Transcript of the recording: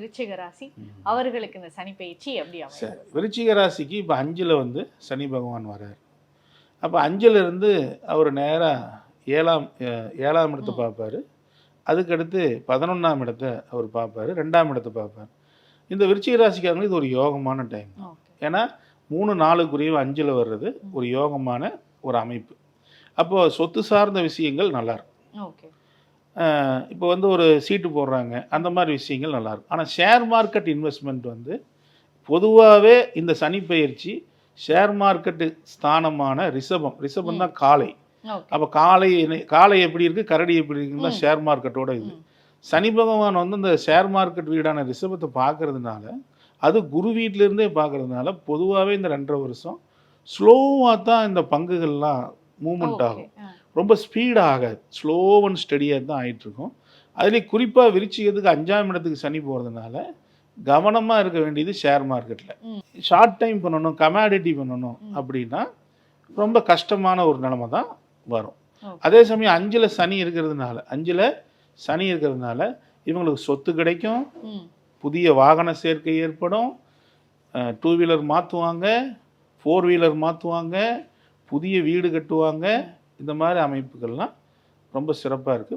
விருச்சிக ராசி அவர்களுக்கு இந்த சனி பயிற்சி எப்படி அமையும்? சரி, விருச்சிக ராசிக்கு இப்போ 5ல் வந்து சனி பகவான் வர்றார். அப்போ 5ல் இருந்து அவர் நேராக 7ஆம் இடத்தை பார்ப்பார். அதுக்கடுத்து 11ஆம் இடத்தை அவர் பார்ப்பார், 2ஆம் இடத்தை பார்ப்பார். இந்த விருச்சிக ராசிக்காரங்களுக்கு இது ஒரு யோகமான டைம். ஏன்னா 3-4 5ல் வர்றது ஒரு யோகமான ஒரு அமைப்பு. அப்போது சொத்து சார்ந்த விஷயங்கள் நல்லாயிருக்கும். இப்போ வந்து ஒரு சீட்டு போடுறாங்க, அந்த மாதிரி விஷயங்கள் நல்லாயிருக்கும். ஆனால் ஷேர் மார்க்கெட் இன்வெஸ்ட்மெண்ட் வந்து பொதுவாகவே இந்த சனி பயிற்சி ஷேர் மார்க்கெட்டு ஸ்தானமான ரிஷபம் தான் காளை. அப்போ காளை எப்படி இருக்குது, கரடி எப்படி இருக்குன்னு தான் ஷேர் மார்க்கெட்டோட இது. சனி பகவான் வந்து இந்த ஷேர் மார்க்கெட் வீடான ரிஷபத்தை பார்க்கறதுனால, அது குரு வீட்டிலேருந்தே பார்க்கறதுனால பொதுவாகவே இந்த 2.5 வருஷம் ஸ்லோவாக தான் இந்த பங்குகள்லாம் மூமெண்ட் ஆகும். ரொம்ப ஸ்பீடாக ஆகாது, ஸ்லோ அண்ட் ஸ்டடியாக தான் ஆகிட்டுருக்கும். அதுலேயும் குறிப்பாக விருச்சிகத்துக்கு 5ஆம் இடத்துக்கு சனி போகிறதுனால கவனமாக இருக்க வேண்டியது ஷேர் மார்க்கெட்டில். ஷார்ட் டைம் பண்ணணும், கமாடிட்டி பண்ணணும் அப்படின்னா ரொம்ப கஷ்டமான ஒரு நிலைமை தான் வரும். அதே சமயம் 5ல் சனி இருக்கிறதுனால இவங்களுக்கு சொத்து கிடைக்கும், புதிய வாகன சேர்க்கை ஏற்படும், 2 வீலர் மாற்றுவாங்க, 4 வீலர் மாற்றுவாங்க, புதிய வீடு கட்டுவாங்க. இந்த மாதிரி அமைப்புகள்லாம் ரொம்ப சிறப்பாக இருக்குது.